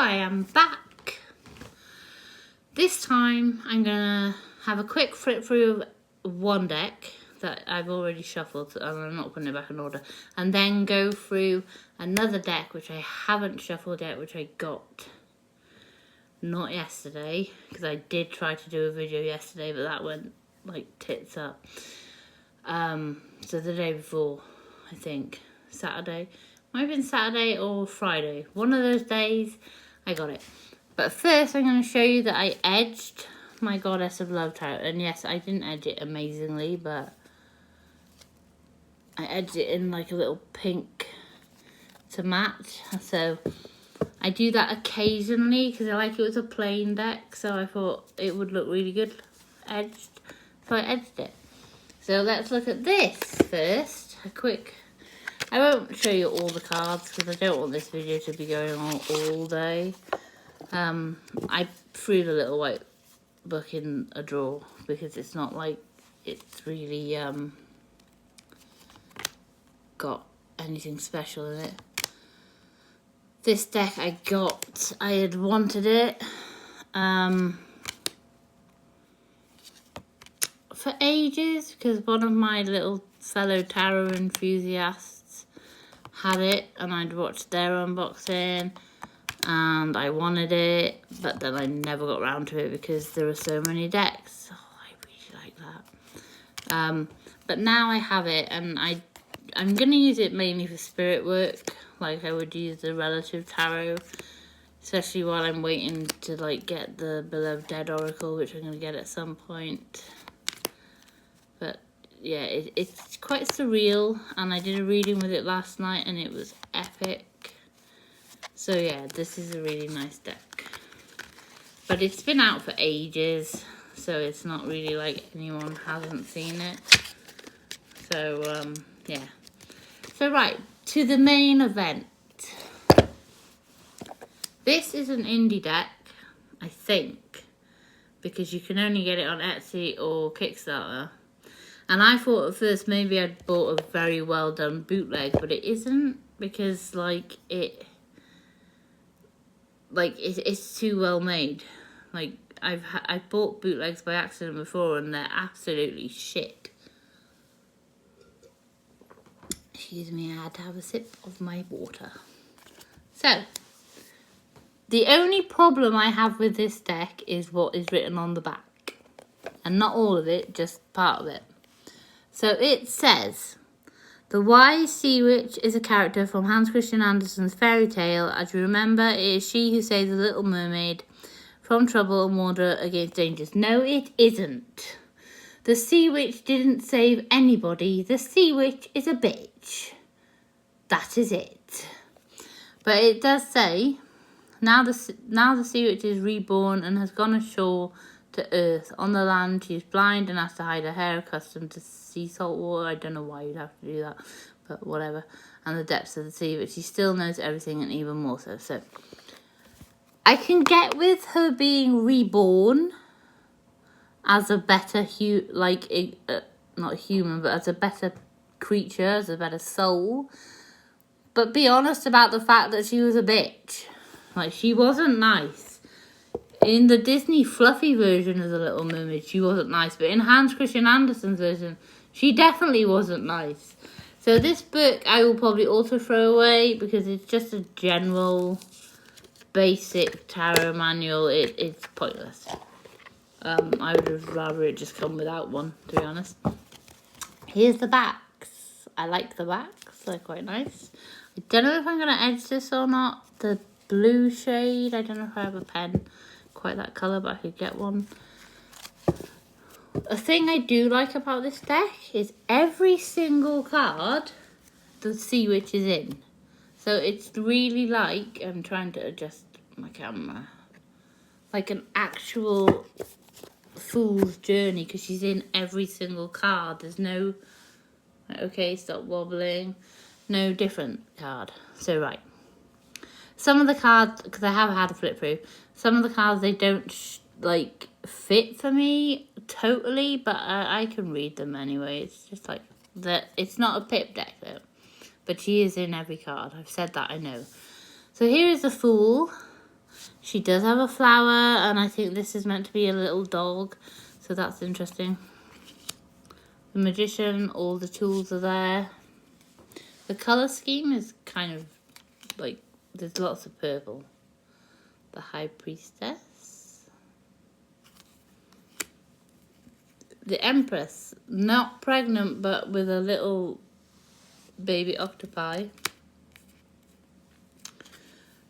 I am back. This time I'm gonna have a quick flip through of one deck that I've already shuffled, and I'm not putting it back in order, and then go through another deck which I haven't shuffled yet, which I got not yesterday, because I did try to do a video yesterday, but that went like tits up. So the day before, I think, Saturday. Might have been Saturday or Friday. One of those days, I got it. But first, I'm going to show you that I edged my Goddess of Love Tarot. And yes, I didn't edge it amazingly, but I edged it in like a little pink to match. So I do that occasionally because I like it was a plain deck. So I thought it would look really good edged. So I edged it. So let's look at this first. A quick... I won't show you all the cards because I don't want this video to be going on all day. I threw the little white book in a drawer because it's not like it's really got anything special in it. This deck I had wanted it for ages because one of my little fellow tarot enthusiasts had it, and I'd watched their unboxing and I wanted it, but then I never got around to it because there are so many decks. Oh, I really like that. But now I have it, and I'm going to use it mainly for spirit work, like I would use the Relative Tarot, especially while I'm waiting to like get the Beloved Dead Oracle, which I'm going to get at some point. But yeah, it's quite surreal, and I did a reading with it last night and it was epic. So yeah, this is a really nice deck. But it's been out for ages, so it's not really like anyone hasn't seen it. So yeah. So right, to the main event. This is an indie deck, I think, because you can only get it on Etsy or Kickstarter. And I thought at first maybe I'd bought a very well done bootleg, but it isn't, because it's too well made. Like I've bought bootlegs by accident before and they're absolutely shit. Excuse me, I had to have a sip of my water. So the only problem I have with this deck is what is written on the back. And not all of it, just part of it. So it says, the wise sea witch is a character from Hans Christian Andersen's fairy tale. As you remember, it is she who saves the little mermaid from trouble and warned her against dangers. No, it isn't. The sea witch didn't save anybody. The sea witch is a bitch. That is it. But it does say, now the sea witch is reborn and has gone ashore to earth. On the land, she is blind and has to hide her hair, accustomed to sea salt water. I don't know why you'd have to do that, but whatever. And the depths of the sea, but she still knows everything, and even more so. So I can get with her being reborn as a better not human, but as a better creature, as a better soul. But be honest about the fact that she was a bitch. Like, she wasn't nice. In the Disney fluffy version of The Little Mermaid, she wasn't nice. But in Hans Christian Andersen's version, she definitely wasn't nice. So this book I will probably also throw away because it's just a general, basic tarot manual. It's pointless. I would have rather it just come without one, to be honest. Here's the backs. I like the backs. They're quite nice. I don't know if I'm going to edge this or not. The blue shade, I don't know if I have a pen quite that colour, but I could get one. A thing I do like about this deck is every single card the sea witch is in. So it's really like, I'm trying to adjust my camera, like an actual fool's journey, because she's in every single card. There's no, okay, stop wobbling, no different card. So right, some of the cards, because I have had a flip through, some of the cards, they don't fit for me totally, but I can read them anyway. It's just like that. It's not a pip deck though, but she is in every card. I've said that, I know. So here is the Fool. She does have a flower, and I think this is meant to be a little dog, so that's interesting. The Magician, all the tools are there. The colour scheme is kind of like, there's lots of purple. The High Priestess. The Empress, not pregnant, but with a little baby octopi.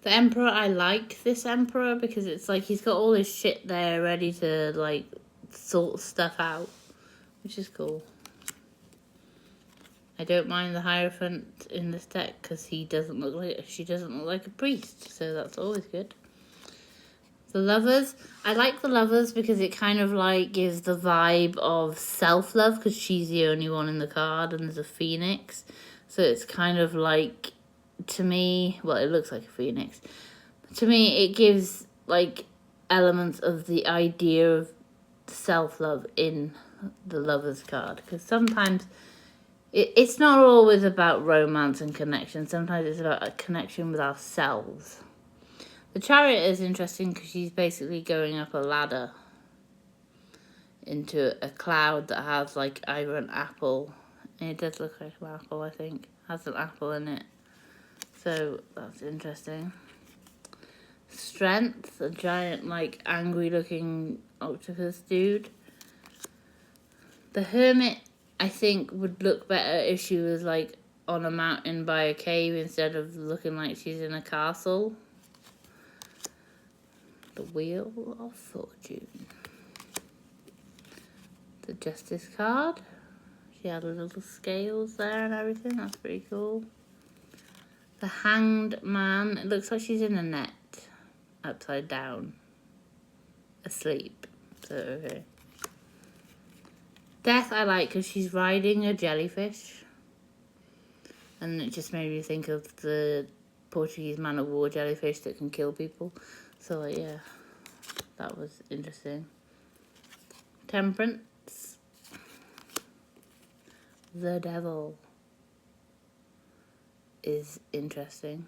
The Emperor, I like this Emperor because it's like he's got all his shit there ready to like sort stuff out, which is cool. I don't mind the Hierophant in this deck because she doesn't look like a priest, so that's always good. The Lovers, I like the Lovers because it kind of like gives the vibe of self-love because she's the only one in the card and there's a phoenix, so it's kind of like, to me, well, it looks like a phoenix. To me, it gives like elements of the idea of self-love in the Lovers card, because sometimes it's not always about romance and connection. Sometimes it's about a connection with ourselves. The Chariot is interesting because she's basically going up a ladder into a cloud that has like either an apple, and it does look like an apple, I think, has an apple in it. So that's interesting. Strength, a giant like angry looking octopus dude. The Hermit, I think, would look better if she was like on a mountain by a cave instead of looking like she's in a castle. The Wheel of Fortune. The Justice card. She had little scales there and everything. That's pretty cool. The Hanged Man. It looks like she's in a net. Upside down. Asleep. So, okay. Death I like because she's riding a jellyfish. And it just made me think of the Portuguese man of war jellyfish that can kill people. So, like, yeah. That was interesting. Temperance. The Devil is interesting.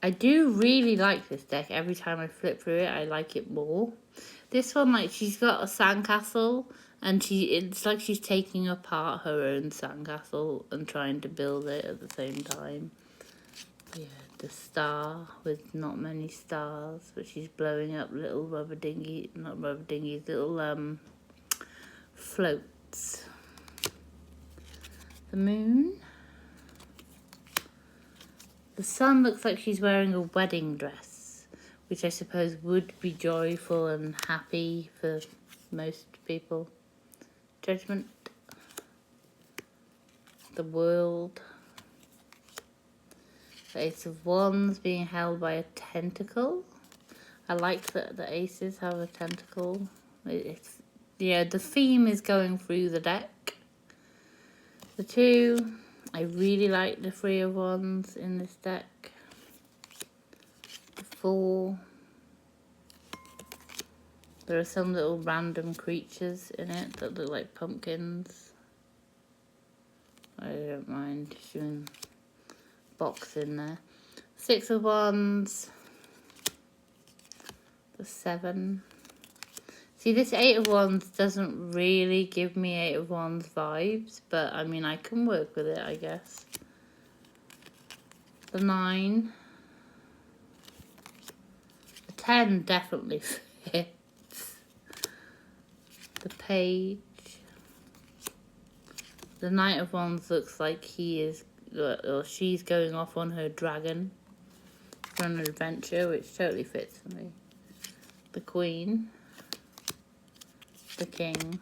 I do really like this deck. Every time I flip through it, I like it more. This one, like, she's got a sandcastle, and it's like she's taking apart her own sandcastle and trying to build it at the same time. Yeah, the Star with not many stars, but she's blowing up little little floats. The Moon. The Sun looks like she's wearing a wedding dress, which I suppose would be joyful and happy for most people. Judgment. The World. The Ace of Wands being held by a tentacle. I like that the aces have a tentacle. Yeah, the theme is going through the deck. The 2. I really like the 3 of Wands in this deck. The 4. There are some little random creatures in it that look like pumpkins. I don't mind showing box in there. 6 of Wands. The 7. See, this 8 of Wands doesn't really give me 8 of Wands vibes, but I mean, I can work with it, I guess. The 9. The 10 definitely fits. The Page. The Knight of Wands looks like he is, or she's going off on her dragon for an adventure, which totally fits for me. The Queen. The King.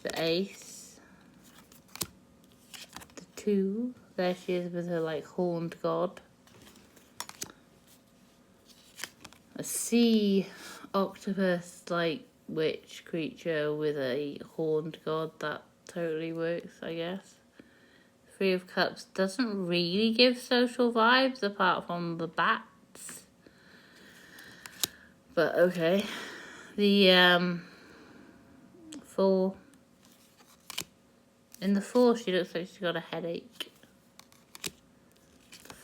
The Ace. The 2. There she is with her like horned god. A sea octopus like witch creature with a horned god. That totally works, I guess. 3 of Cups doesn't really give social vibes apart from the bats. But okay. The 4. In the 4, she looks like she's got a headache.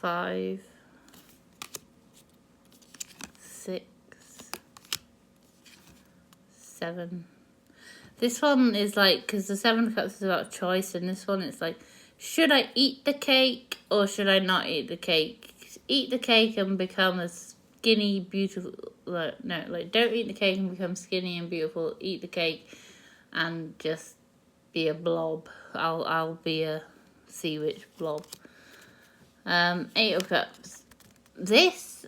5, 6, 7. This one is like, because the 7 of Cups is about choice, and this one it's like, should I eat the cake or should I not eat the cake? Eat the cake and become a skinny, beautiful, like, no, like, don't eat the cake and become skinny and beautiful. Eat the cake and just be a blob. I'll be a sea witch blob. 8 of Cups. This,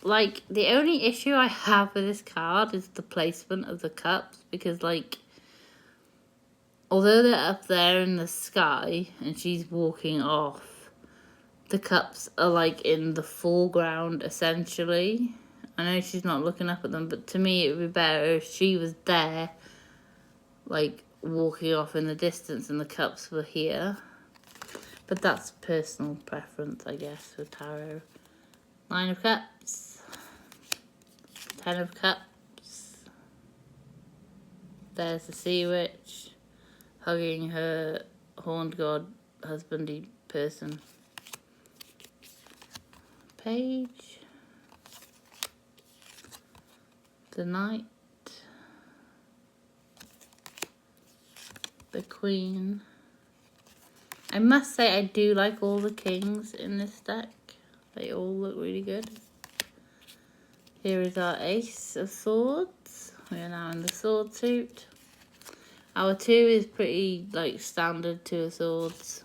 like, the only issue I have with this card is the placement of the cups, because, like, although they're up there in the sky and she's walking off, the cups are, like, in the foreground, essentially. I know she's not looking up at them, but to me it would be better if she was there, like, walking off in the distance and the cups were here. But that's personal preference, I guess, with tarot. 9 of Cups. 10 of Cups. There's the sea witch hugging her horned god husbandy person. Page. The Knight. The Queen. I must say I do like all the kings in this deck. They all look really good. Here is our Ace of Swords. We are now in the sword suit. Our 2 is pretty, like, standard 2 of Swords.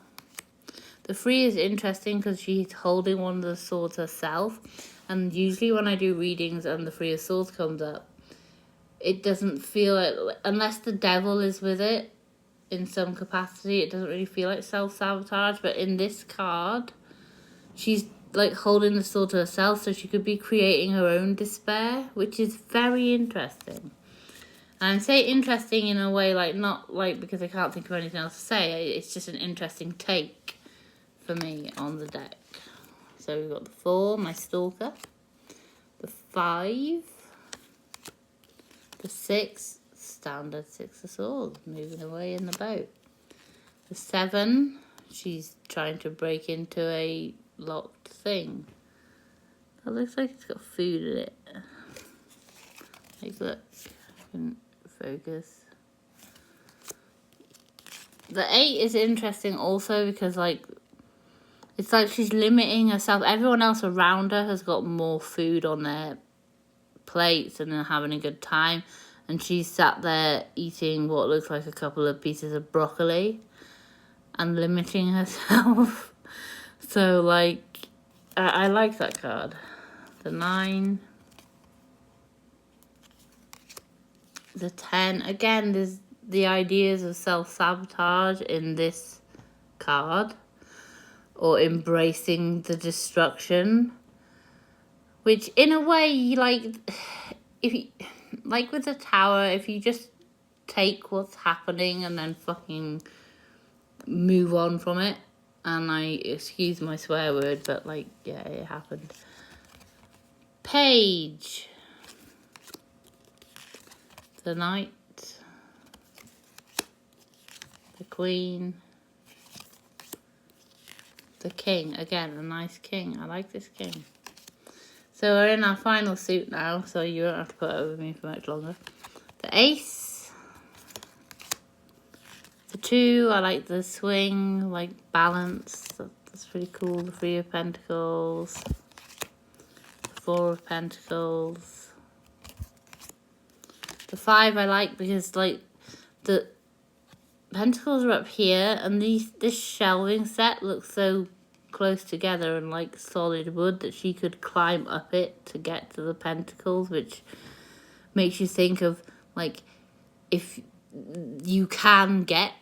The 3 is interesting because she's holding one of the swords herself. And usually when I do readings and the 3 of Swords comes up, it doesn't feel like, unless the devil is with it in some capacity, it doesn't really feel like self-sabotage. But in this card, she's, like, holding the sword to herself, so she could be creating her own despair, which is very interesting. And I say interesting in a way, like, not, like, because I can't think of anything else to say. It's just an interesting take for me on the deck. So we've got the 4, my stalker. The 5. The 6, standard 6 of Swords, moving away in the boat. The 7, she's trying to break into a locked thing. That looks like it's got food in it. Like, look, I can focus. The 8 is interesting also because, like, it's like she's limiting herself. Everyone else around her has got more food on their plates and they're having a good time. And she's sat there eating what looks like a couple of pieces of broccoli and limiting herself. So, like, I like that card. The 9. The 10. Again, there's the ideas of self-sabotage in this card. Or embracing the destruction. Which, in a way, like, if you, like with the tower, if you just take what's happening and then fucking move on from it. And excuse my swear word, but, like, yeah, it happened. Page. The Knight. The Queen. The King. Again, a nice king. I like this king. So we're in our final suit now, so you won't have to put it over me for much longer. The Ace. The 2, I like the swing, like balance. That's pretty cool. The 3 of Pentacles. The 4 of Pentacles. The 5 I like because, like, the Pentacles are up here, and this shelving set looks so close together and like solid wood that she could climb up it to get to the Pentacles, which makes you think of, like, if you can get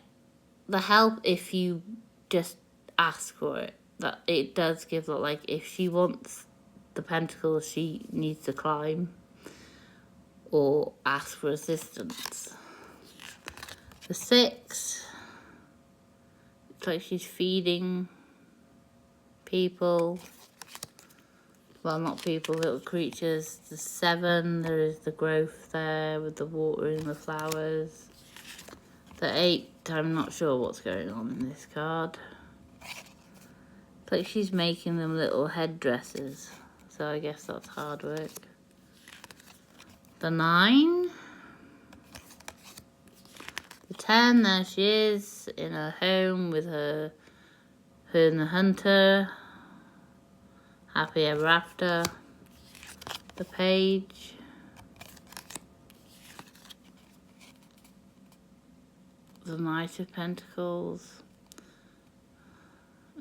the help if you just ask for it. That it does give that, like, if she wants the Pentacles, she needs to climb or ask for assistance. The 6, it's like she's feeding people. Well, not people, little creatures. The 7, there is the growth there with the watering the flowers. The 8, I'm not sure what's going on in this card. Like she's making them little headdresses. So I guess that's hard work. The 9. The 10, there she is in her home with her and the hunter. Happy ever after. The page. The Knight of Pentacles.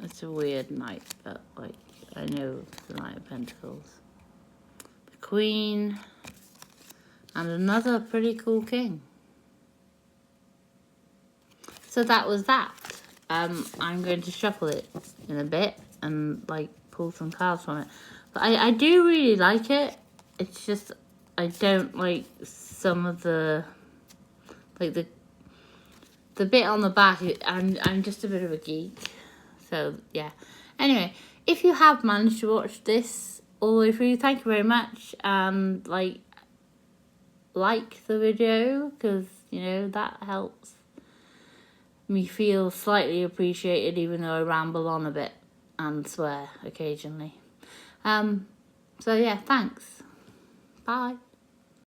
It's a weird knight, but like I know the Knight of Pentacles. The Queen. And another pretty cool king. So that was that. I'm going to shuffle it in a bit and like pull some cards from it. But I do really like it. It's just I don't like some of the like the bit on the back. I'm just a bit of a geek. So yeah. Anyway, if you have managed to watch this all the way through, thank you very much. And like the video, because you know that helps me feel slightly appreciated, even though I ramble on a bit and swear occasionally. So yeah, thanks. Bye.